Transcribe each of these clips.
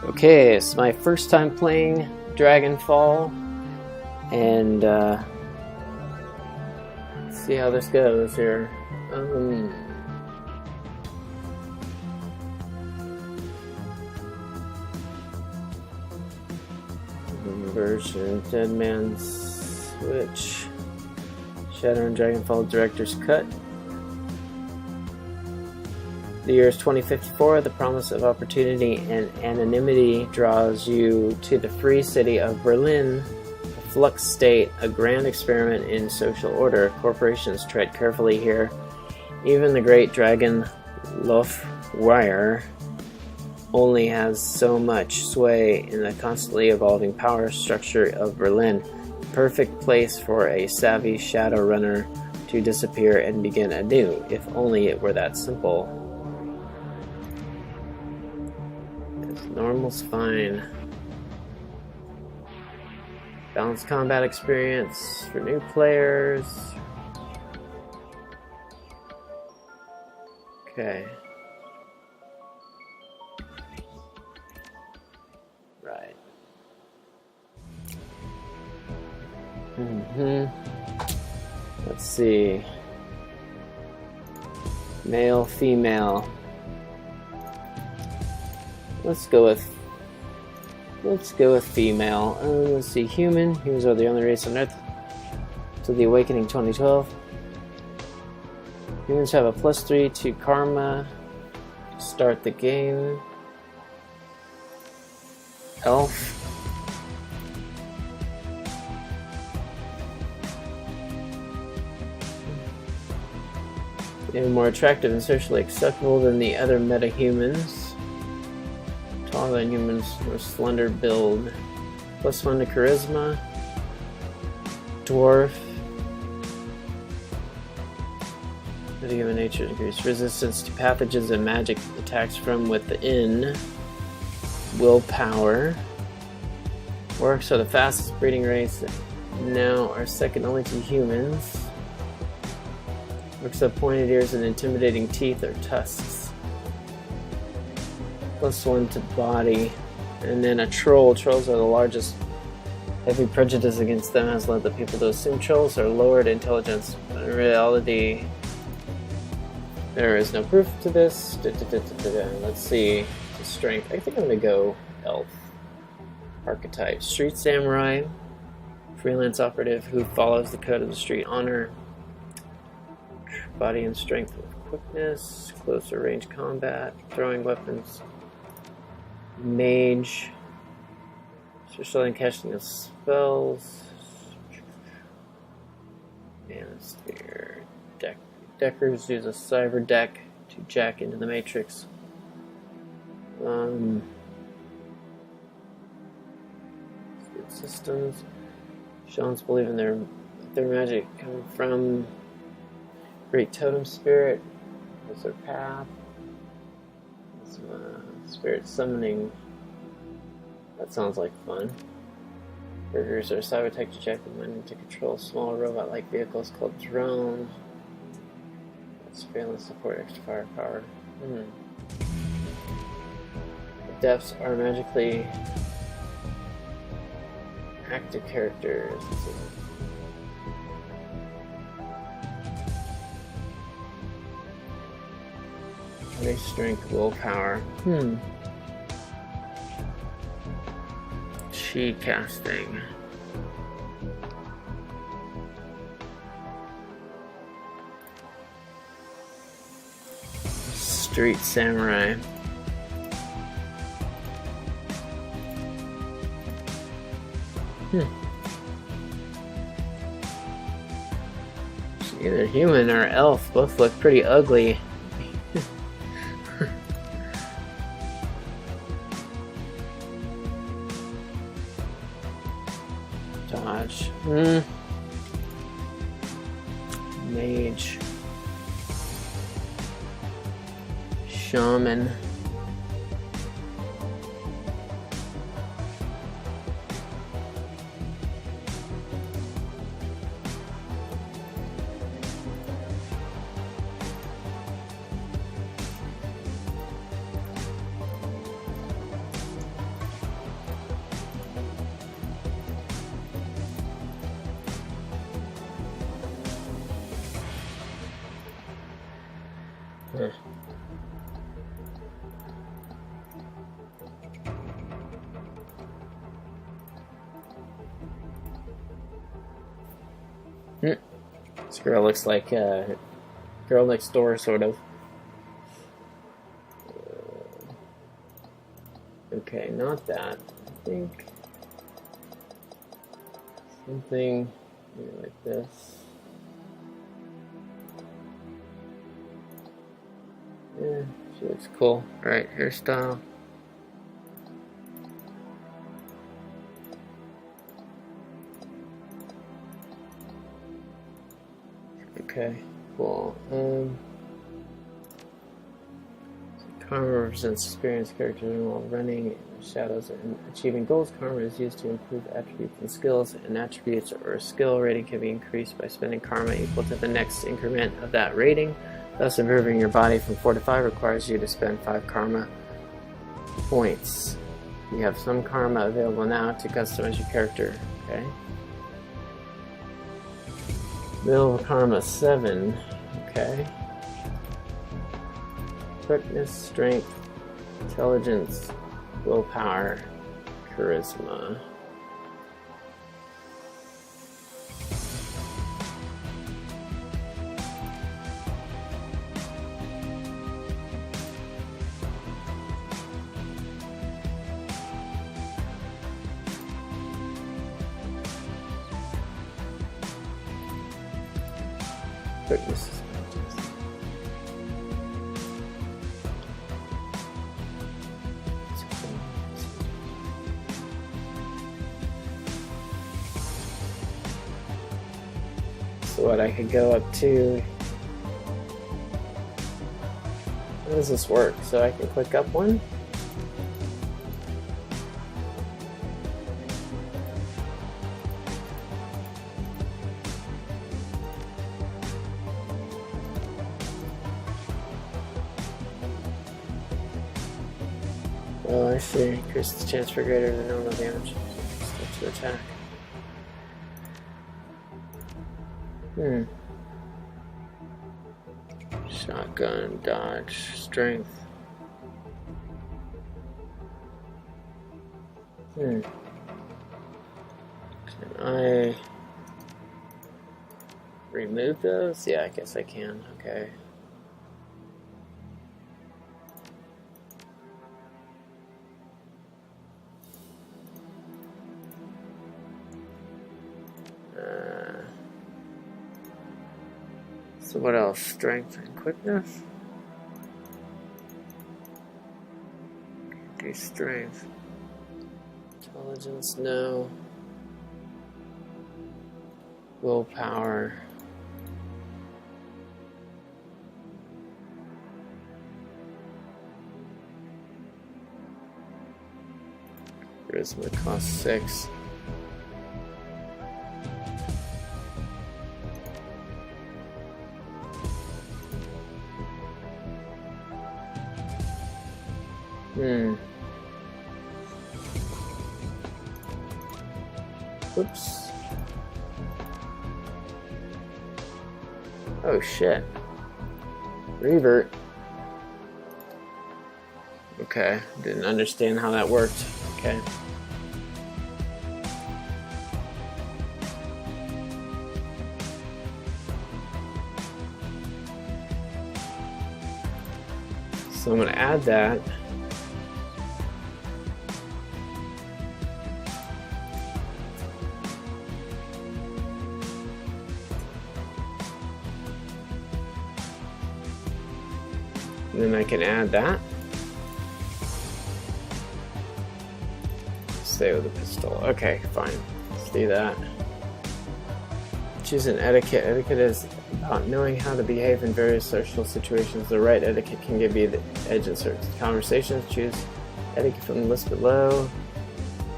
Okay, it's my first time playing Dragonfall, and let's see how this goes here. Version, Dead Man's Switch, Shadowrun Dragonfall Director's Cut. The year is 2054. The promise of opportunity and anonymity draws you to the free city of Berlin, a flux state, a grand experiment in social order. Corporations tread carefully here. Even the great dragon Lofwire only has so much sway in the constantly evolving power structure of Berlin. Perfect place for a savvy Shadowrunner to disappear and begin anew, if only it were that simple. Normal's fine. Balanced combat experience for new players. Okay. Right. Let's see. Male, female. Let's go with female. Let's see, human. Humans are the only race on Earth. To the Awakening 2012. Humans have a +3 to Karma to start the game. Elf. They are more attractive and socially acceptable than the other meta-humans. Taller than humans, more slender build. +1 to charisma. Dwarf. The human nature increased resistance to pathogens and magic attacks from within. Willpower. Orcs are the fastest breeding race. Now are second only to humans. Orcs have pointed ears and intimidating teeth or tusks. +1 to body. And then a troll. Trolls are the largest. Heavy prejudice against them has led the people to assume trolls are lowered intelligence. But in reality, there is no proof to this. Let's see. Strength. I think I'm going to go elf. Archetype. Street samurai. Freelance operative who follows the code of the street. Honor. Body and strength with quickness. Closer range combat. Throwing weapons. Mage. Special in casting of spells. Manosphere. Deckers use a cyber deck to jack into the matrix. Systems. Shamans believe in their magic coming from Great Totem Spirit. What's their path? Spirit summoning. That sounds like fun. Burgers are cyber tech to jack the money to control small robot-like vehicles called drones. Surveillance support, extra firepower. The depths are magically active characters. Race strength, willpower. Chi casting. Street samurai. Either human or elf both look pretty ugly. Dodge. Mage. Shaman. Huh. This girl looks like girl next door, sort of. Okay, not that. I think something maybe like this. Yeah, she looks cool. Alright, hairstyle. Okay, cool. Karma represents experienced characters while running in the shadows and achieving goals. Karma is used to improve attributes and skills, and attributes or skill rating can be increased by spending karma equal to the next increment of that rating. Thus, improving your body from 4 to 5 requires you to spend 5 karma points. You have some karma available now to customize your character. Okay. Middle karma 7. Okay. Quickness, strength, intelligence, willpower, charisma. Quickness. So what I could go up to. How does this work? So I can click up one. Oh, I see. Increases the chance for greater than normal damage to attack. Shotgun, dodge, strength. Can I remove those? Yeah, I guess I can. Okay. So what else? Strength and quickness? Okay, strength. Intelligence, no. Willpower. Charisma costs 6. Oops. Oh shit. Revert. Okay, didn't understand how that worked. Okay. So I'm gonna add that. And then I can add that. Stay with the pistol. Okay, fine. Let's do that. Choose an etiquette. Etiquette is about knowing how to behave in various social situations. The right etiquette can give you the edge in certain conversations. Choose etiquette from the list below.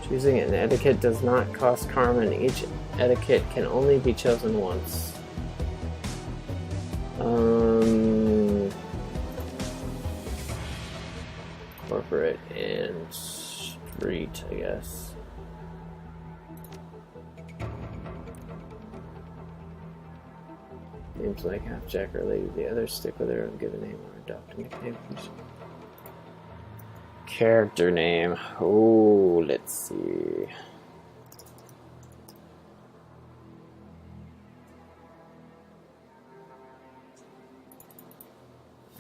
Choosing an etiquette does not cost karma, and each etiquette can only be chosen once. Corporate and street, I guess. Names like Half-Jack or Lady, the others stick with their own given name or adopt a nickname. Character name. Oh, let's see.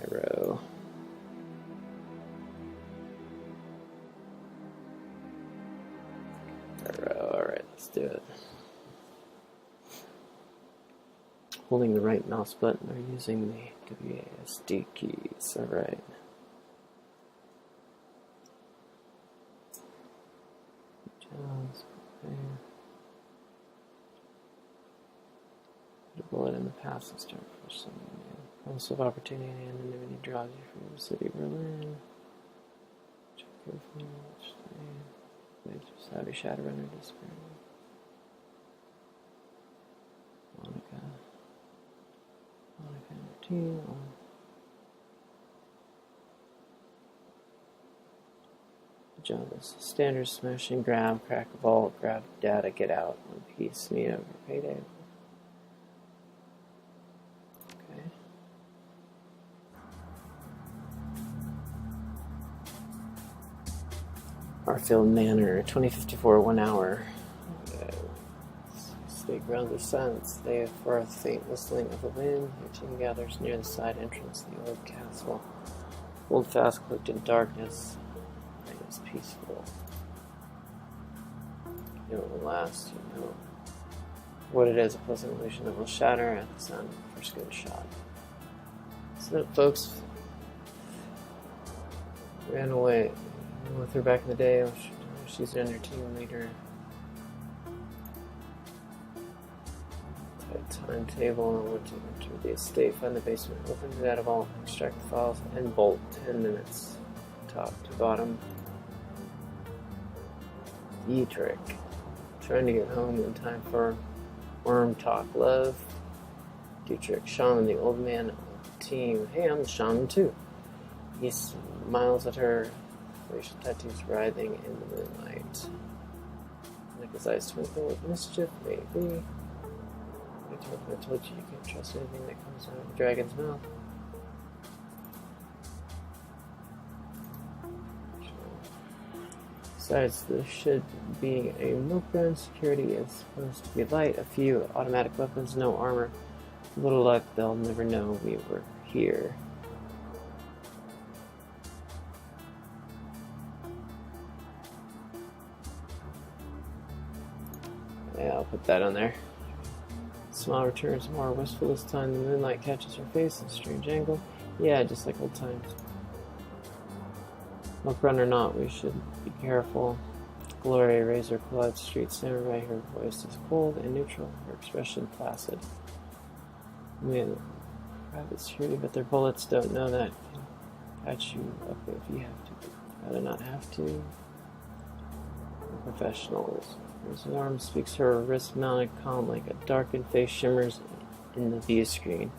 Arrow. Alright, let's do it. Holding the right mouse button or using the WASD keys. Alright. Put a bullet in the past and start for something new. Promise of opportunity and anonymity draws you from the city of Berlin. Check carefully which name. Savvy Shadowrun or Despair. Monica and her team. The job is standard smashing, grab, crack a vault, grab data, get out. One piece, meet over payday. Okay. Arfield Manor, 2054, 1 hour. Stay grounded silence. They for a faint whistling of the wind. Your team gathers near the side entrance of the old castle. Hold fast, cloaked in darkness. It is peaceful. It will last, you know. What it is, a pleasant illusion that will shatter at the sound of the first gunshot. So, folks, ran away with her back in the day. She's under team leader. Timetable. I want to enter the estate, find the basement, open the data vault, extract the files, and bolt. 10 minutes, top to bottom. E-trick. Trying to get home in time for worm talk. Love. D-trick. Shaman, the old man of the team. Hey, I'm the shaman too. He smiles at her, facial tattoos writhing in the moonlight. Like his eyes twinkle with mischief, maybe. I told you can't trust anything that comes out of the dragon's mouth. Besides, there should be a milk run. Security is supposed to be light. A few automatic weapons, no armor. With little luck, they'll never know we were here. Yeah, I'll put that on there. Smile returns more wistful this time. The moonlight catches her face at a strange angle. Yeah, just like old times. Milk run or not, we should be careful. Gloria Razor collides street samurai. Her voice is cold and neutral. Her expression placid. I mean, private security, but their bullets don't know that. Patch you up if you have to. Rather not have to. Professionals. Her arm speaks, her wrist mounted calm like a darkened face shimmers in the view screen.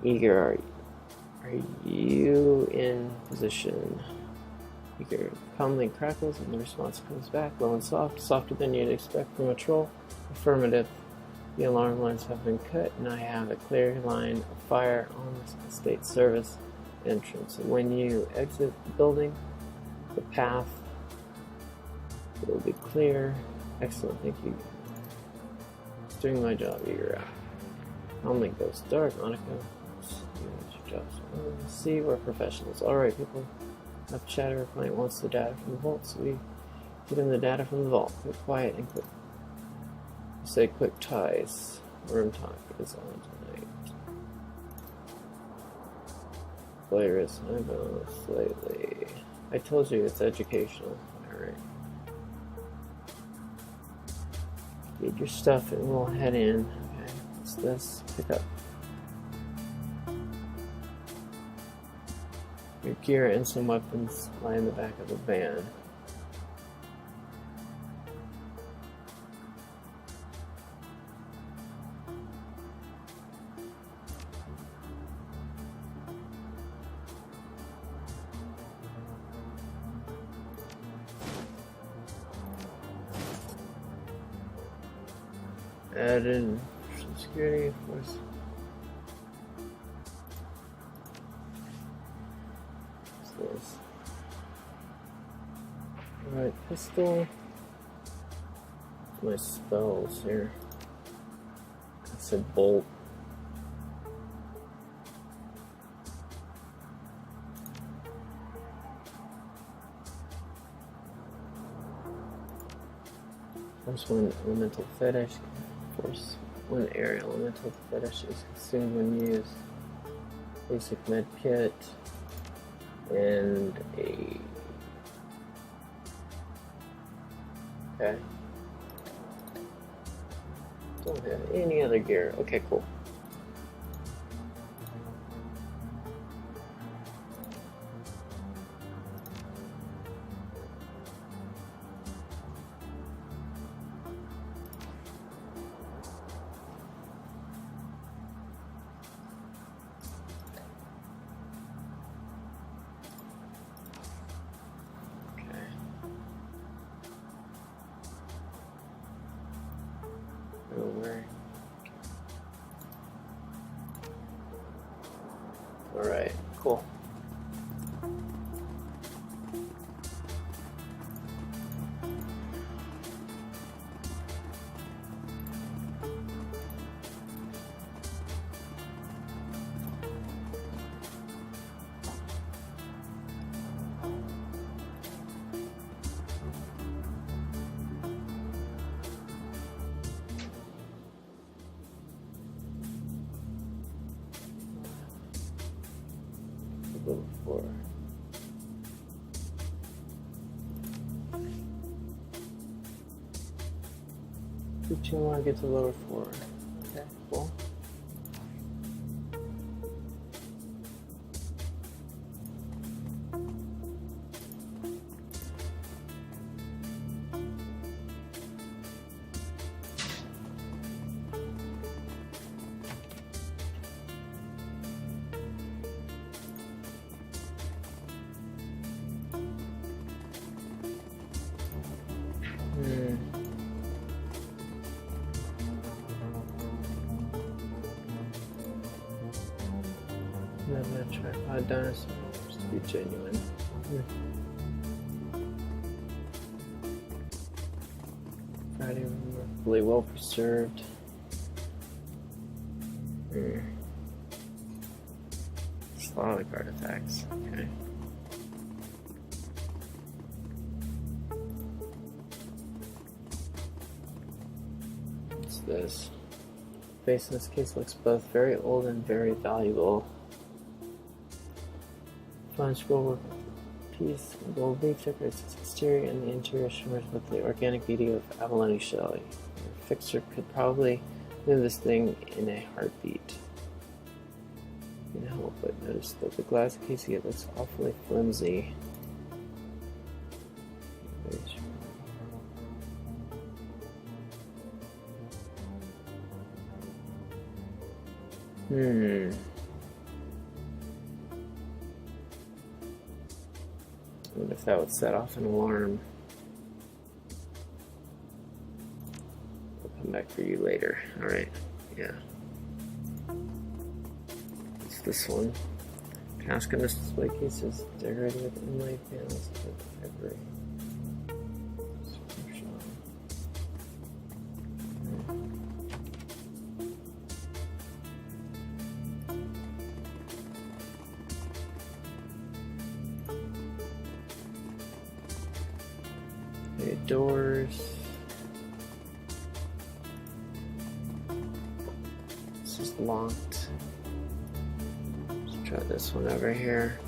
Eager, are you in position? Eager calmly crackles and the response comes back low and soft, softer than you'd expect from a troll. Affirmative. The alarm lines have been cut and I have a clear line of fire on the state service entrance. And when you exit the building, the path will be clear. Excellent, thank you. Just doing my job, you're out. Calmly goes dark, Monica. Your job's see, we're professionals. Alright, people. Enough chatter. Our client wants the data from the vault, so we get him the data from the vault. Quick, quiet, and quick. You say quick ties. Worm talk is on tonight. Player is lately. I told you it's educational. Alright. Get your stuff and we'll head in. Okay, what's this? Pick up. Your gear and some weapons lie in the back of the van. Add in security, of course. useless. Alright, pistol. My spells here. I said bolt. Force 1 elemental fetish. Force 1 air elemental fetish is consumed when used. Basic med kit. And a... Okay. Don't have any other gear. Okay, cool. Alright, cool. Level 4. Did you want to get to level 4? Okay, cool. That tripod dinosaur to be genuine. Friday remarkably well preserved. Slavic artifacts. Okay. What's this? The face in this case looks both very old and very valuable. Fine scroll piece, gold leaf decorates its exterior, and the interior shimmers with the organic beauty of abalone shell. Your fixer could probably move this thing in a heartbeat. You can't help but notice that the glass casing, it looks awfully flimsy. I wonder if that would set off an alarm. I'll come back for you later. Alright, yeah. It's this one. Cask in this display case is decorated with inlay panels of ivory. Doors. This is locked. Let's try this one over here.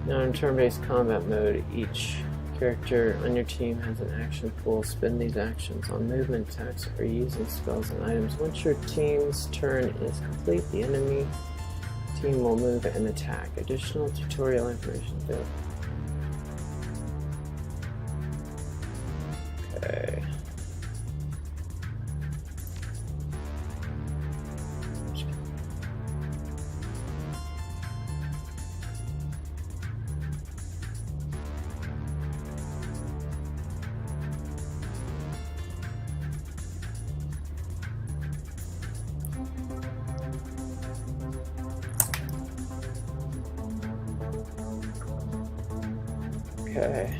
Now in turn-based combat mode, each character on your team has an action pool. Spend these actions on movement attacks or using spells and items. Once your team's turn is complete, the enemy team will move and attack. Additional tutorial information available. Okay. Okay.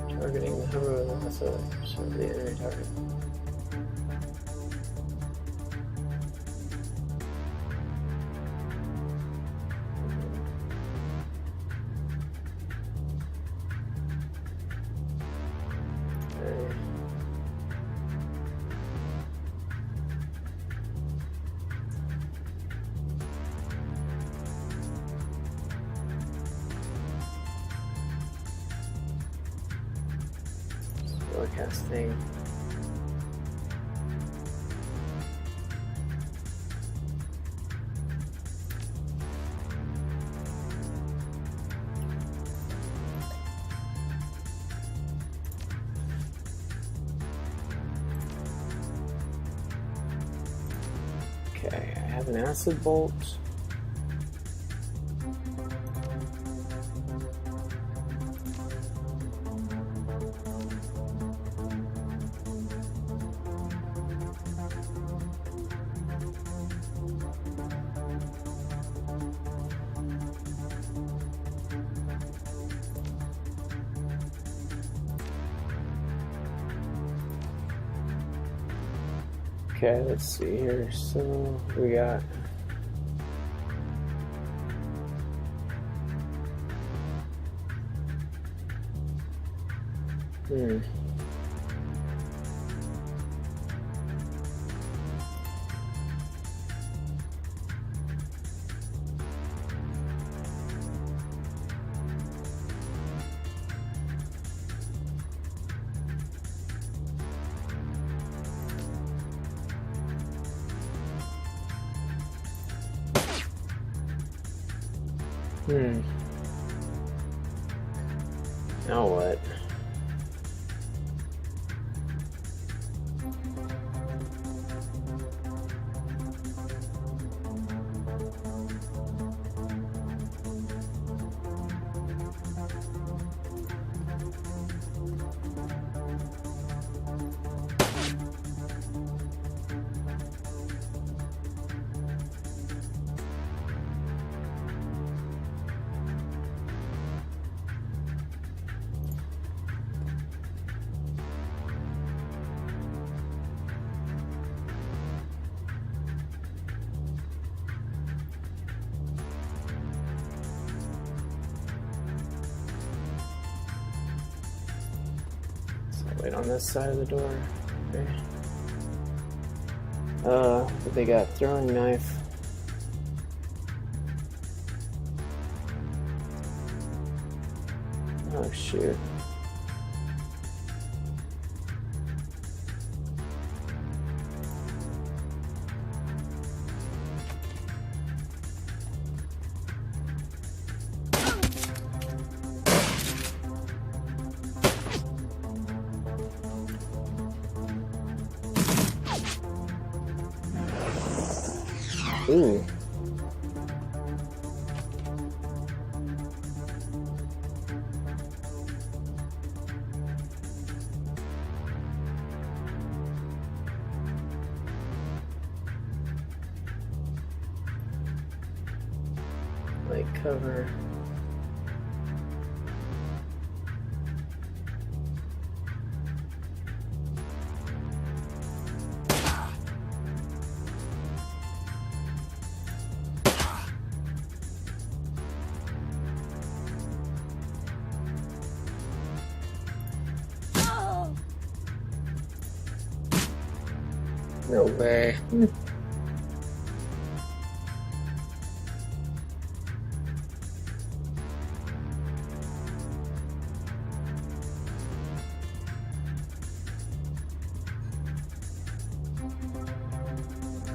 Targeting the hover method of the enemy target. Forecasting. Okay, I have an acid bolt. Okay, let's see here. So we got now what? Wait on this side of the door. Okay. But they got throwing knife. Oh shoot. Ooh. Like cover. No way.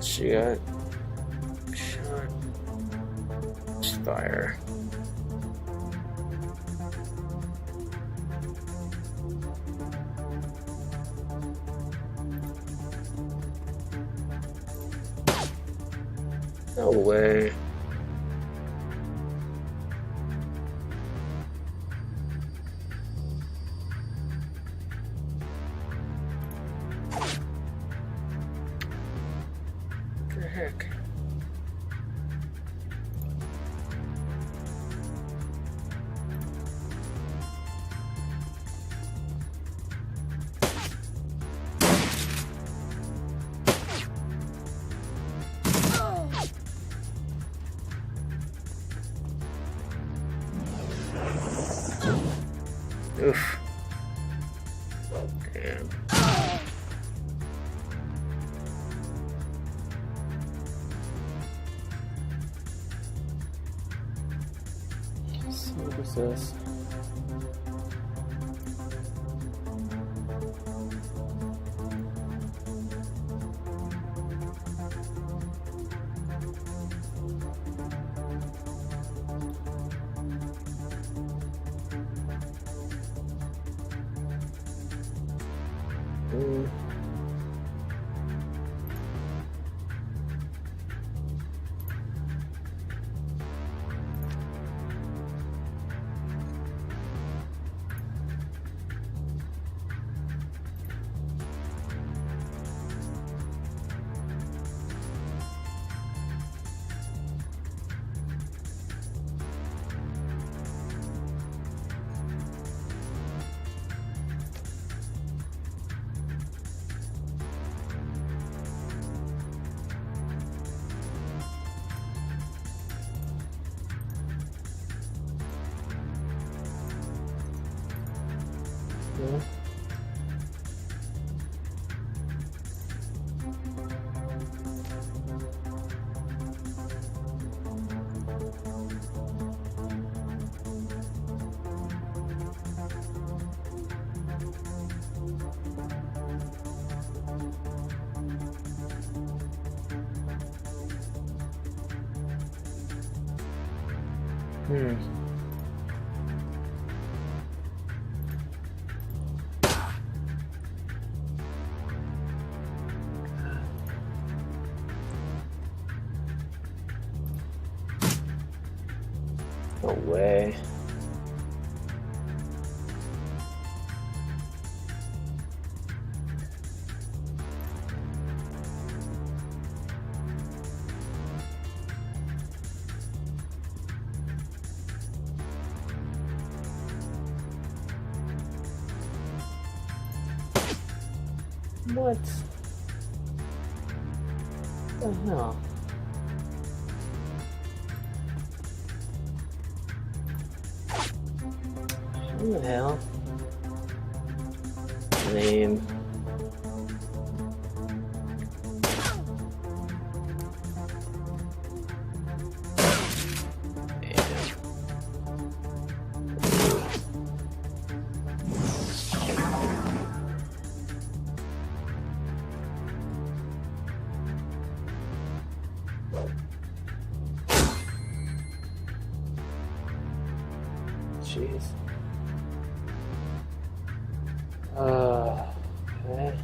She got shot. Fire. No way. What the heck? Oof. Damn. So what is this? No way. What the hell? What the hell? Name. Jeez. Okay.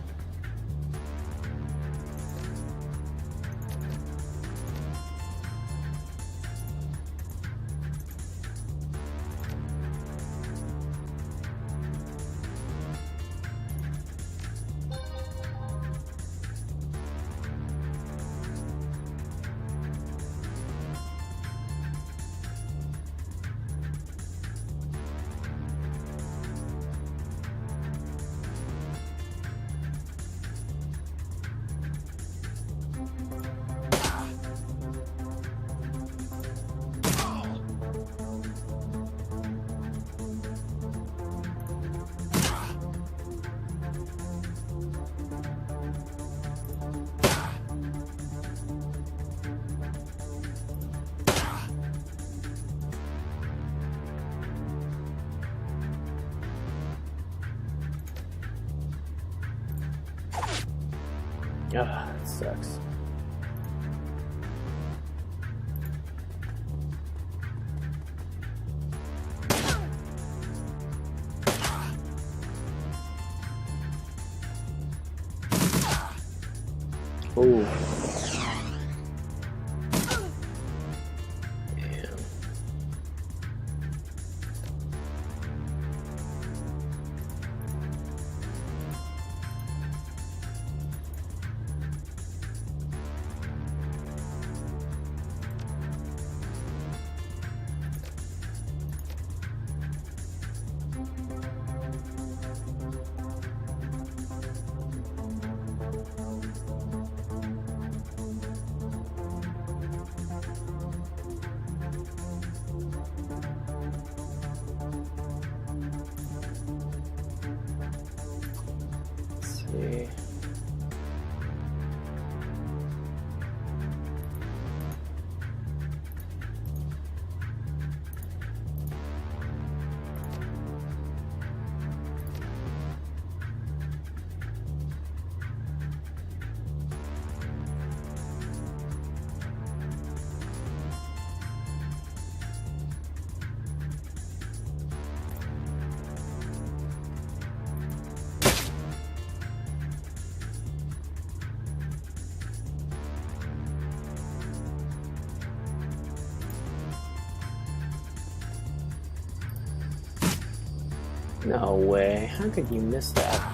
Ah, that sucks. Ooh. Damn. see. No way. How could you miss that?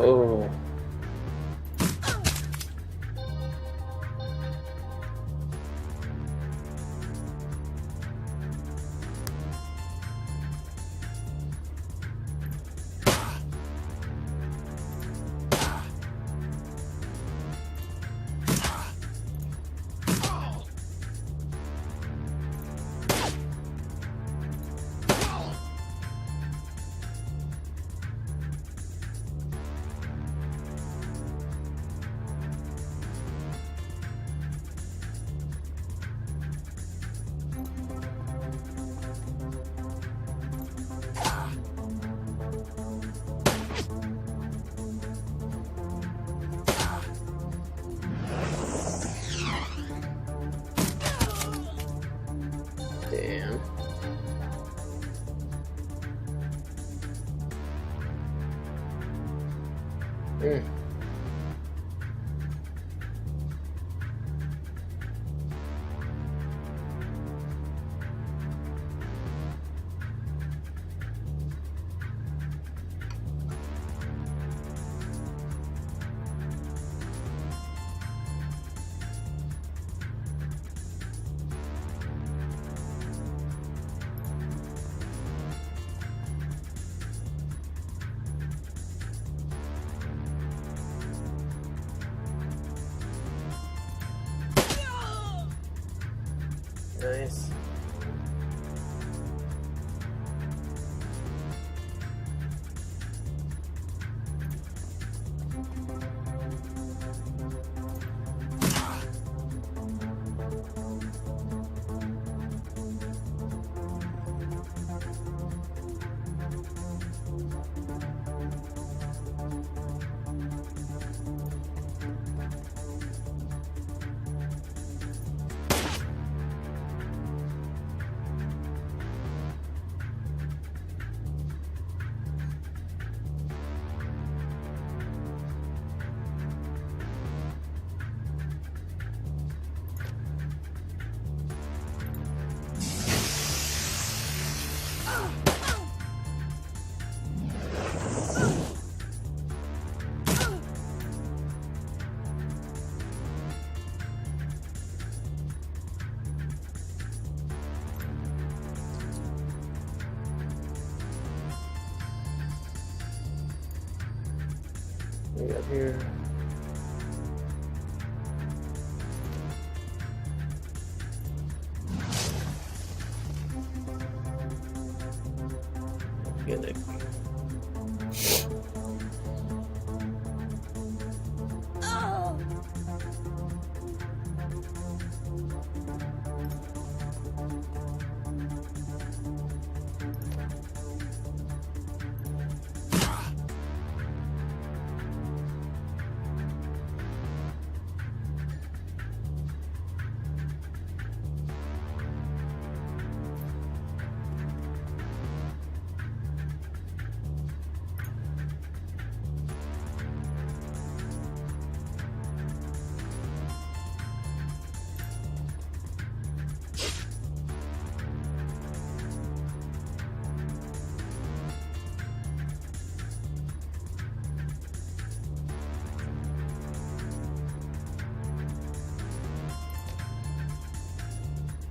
Oh. Damn. Nice. Way up here. Get it.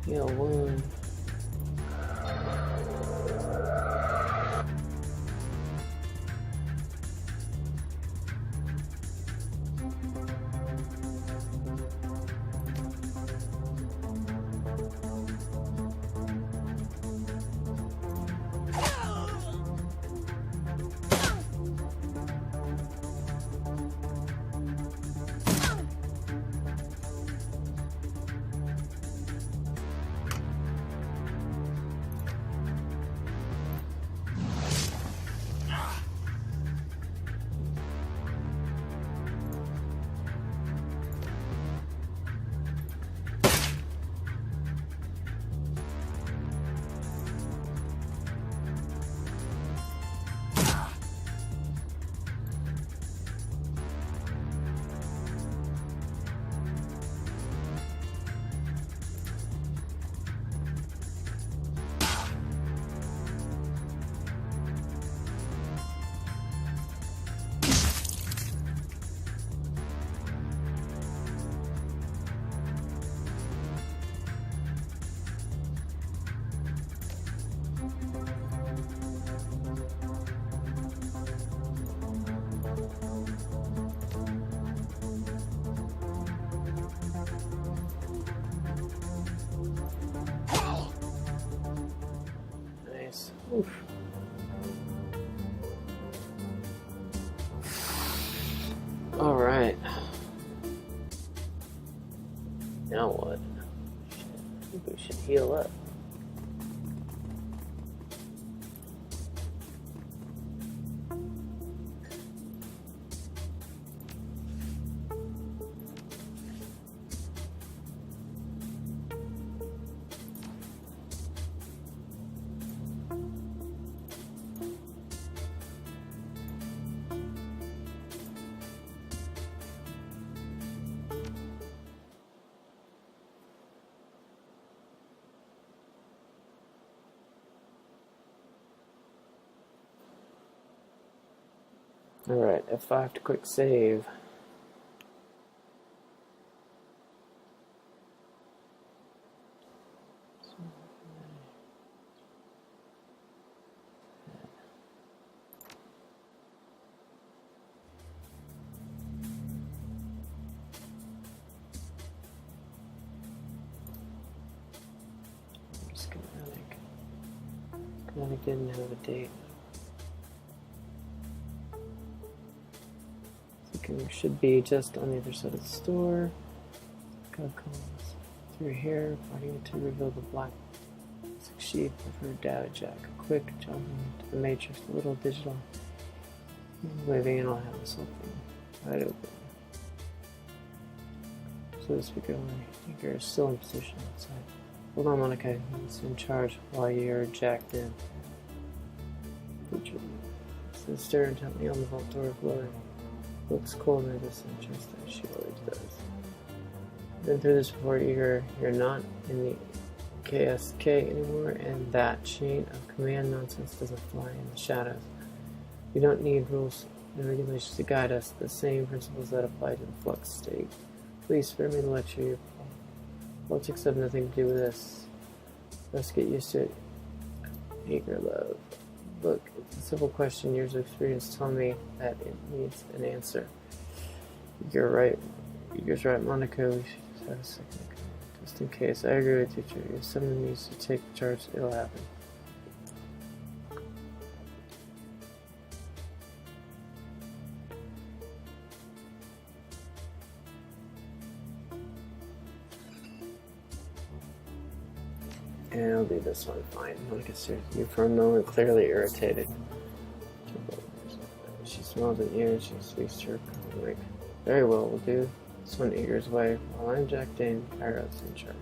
Heal wound. Nice. Oof. All right. Now what? I think we should heal up. Alright, F5 to quick save. Schematic. Schematic didn't have a date. It should be just on the other side of the store. Go through here, pointing to reveal the black sheet of her data jack. Quick jump into the matrix, a little digital. Waving and I'll have this whole thing wide open. So the speaker is still in position outside. Hold on, Monica. He's in charge while you're jacked in. So stare intently on the vault door glowing. Looks cold in this interest as she always does. Been through this before, Eager. You're not in the KSK anymore, and that chain of command nonsense doesn't fly in the shadows. We don't need rules and regulations to guide us, the same principles that apply to the flux state. Please spare me the lecture you. Politics have nothing to do with this. Let's get used to it. Eager love. Look, it's a simple question. Years of experience tell me that it needs an answer. You're right. You're right, Monica. We should just have a second. Just in case. I agree with you, teacher. If someone needs to take charge, it'll happen. And I'll do this one fine. Monica stares at you for a moment, clearly irritated. She smiles at you and she speaks to her colleague. Very well, we'll do this one Eager's way. While I'm jacked in, Kyra's in charge.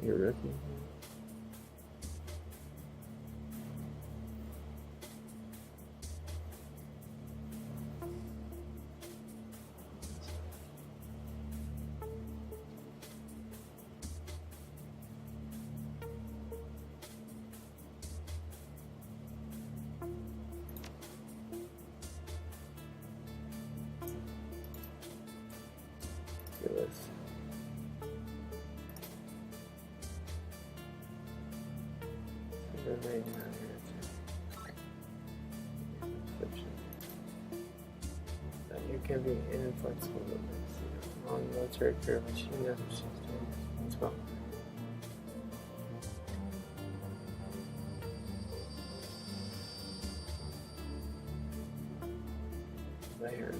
You're rookie. You can be inflexible with this, on military privilege. She knows what she's doing as well. Layer.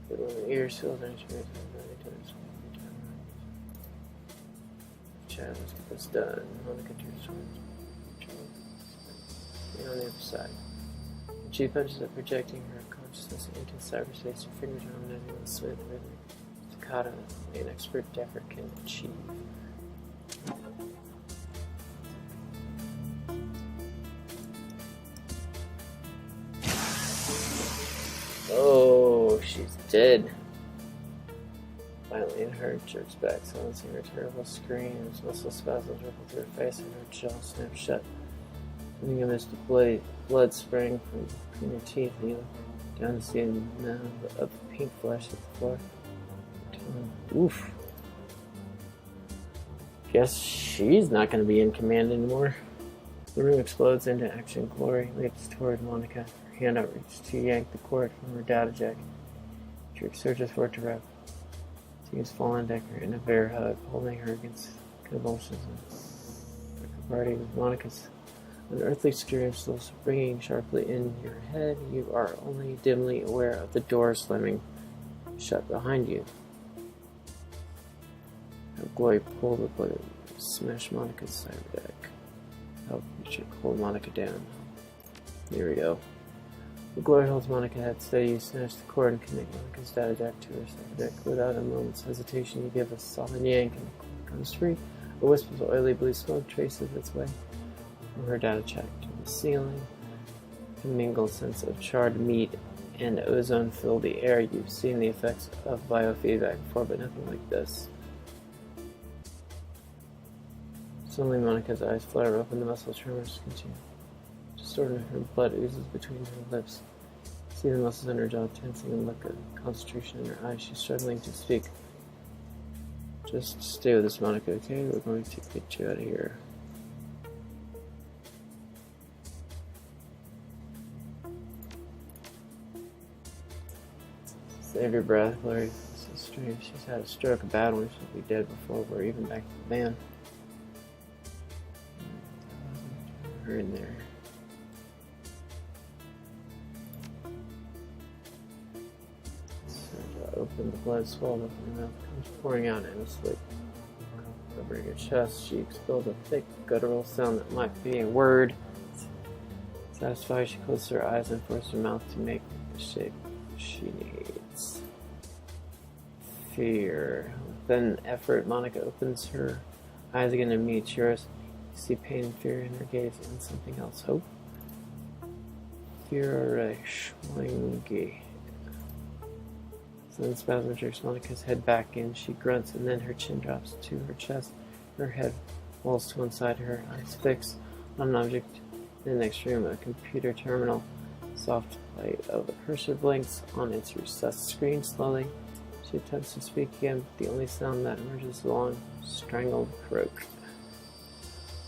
When the ears filled in, she makes Chad, let's get this done. Monica turns on the other side. She punches up, projecting her consciousness into cyberspace. Her fingers are on anyone smooth rhythm. Staccato, an expert decker can achieve. Oh, she's dead. Finally, her jerks back, silencing her terrible screams. Muscle spasms ripple through her face, and her jaw snaps shut. Sending a mist of blood sprang from between her teeth, and down to see a mound of pink flesh at the floor. Oof. Guess she's not going to be in command anymore. The room explodes into action. Glory leaps toward Monica. Her hand outreaches to yank the cord from her data jack. Drake searches for it to wrap. Seems fallen Decker in a bear hug, holding her against convulsions. The party with Monica's unearthly scream still ringing sharply in your head. You are only dimly aware of the door slamming shut behind you. Glory pulled the blade, smashed Monica's cyber deck. Help Richard hold Monica down. Here we go. The Glory holds Monica head steady. You snatch the cord and connect Monica's data jack to her cyber deck. Without a moment's hesitation, you give a solid yank and the cord comes free. A wisp of oily blue smoke traces its way from her data jack to the ceiling. A mingled sense of charred meat and ozone fill the air. You've seen the effects of biofeedback before, but nothing like this. Suddenly, Monica's eyes flutter open. The muscle tremors continue. Distorted, her blood oozes between her lips. See the muscles in her jaw tensing and look of concentration in her eyes. She's struggling to speak. Just stay with us, Monica, okay? We're going to get you out of here. Save your breath, Larry. This is strange. She's had a stroke, a bad one. She'll be dead before we're even back to the van. Her in there. Open, the blood swelled up in her mouth, comes pouring out endlessly. Covering her chest, she expels a thick, guttural sound that might be a word. Satisfied, she closes her eyes and forces her mouth to make the shape she needs. Fear. With an effort, Monica opens her eyes again and meets yours. You see pain and fear in her gaze and something else. Hope. Fear Schwangi. Then spasm jerks Monica's head back in. She grunts, and then her chin drops to her chest. Her head rolls to one side, her eyes fixed on an object in the next room, a computer terminal. Soft light of a cursor blinks on its recessed screen. Slowly, she attempts to speak again, but the only sound that emerges is a long, strangled croak.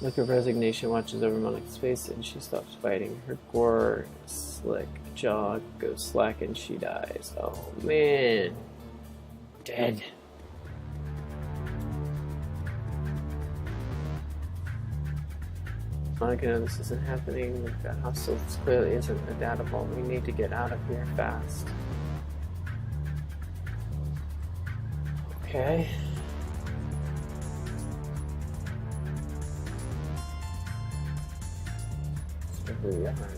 A look of resignation watches over Monica's face, and she stops fighting. Her gore slick jaw goes slack and she dies. Oh man. Dead. Monica, no, this isn't happening. We've got hostiles. This clearly isn't a data vault. We need to get out of here fast. Okay. Let's go behind.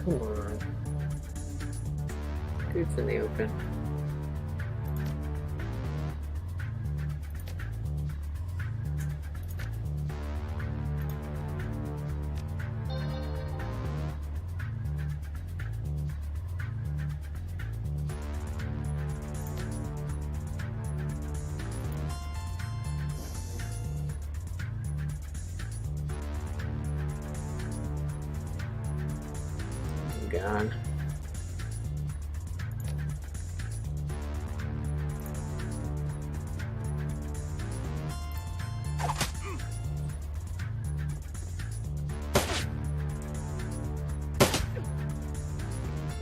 Come on. Dude's in the open. Gone.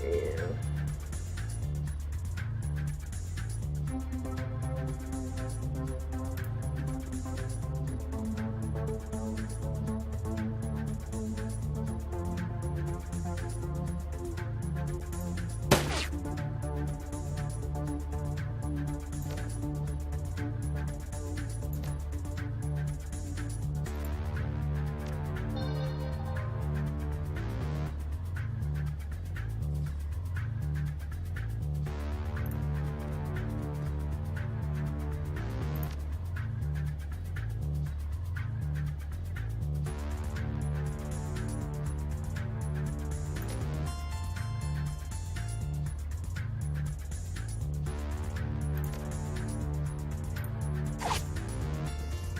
Yeah.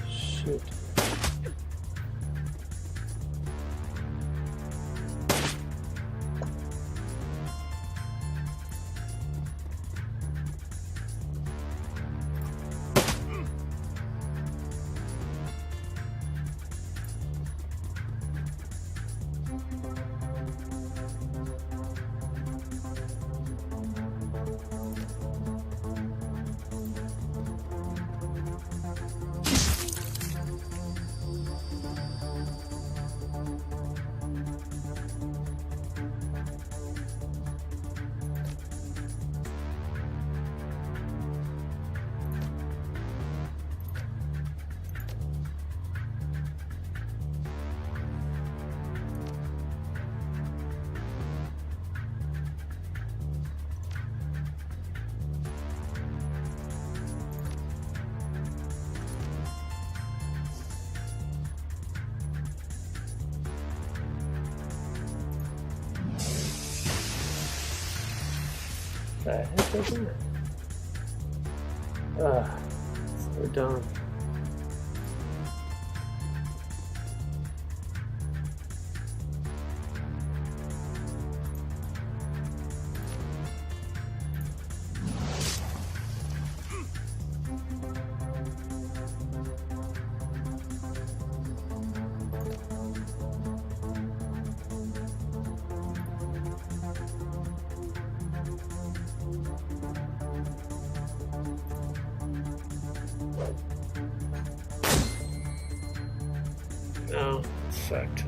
Shoot. The heck is that? Ugh, so dumb. Oh, it's fucked.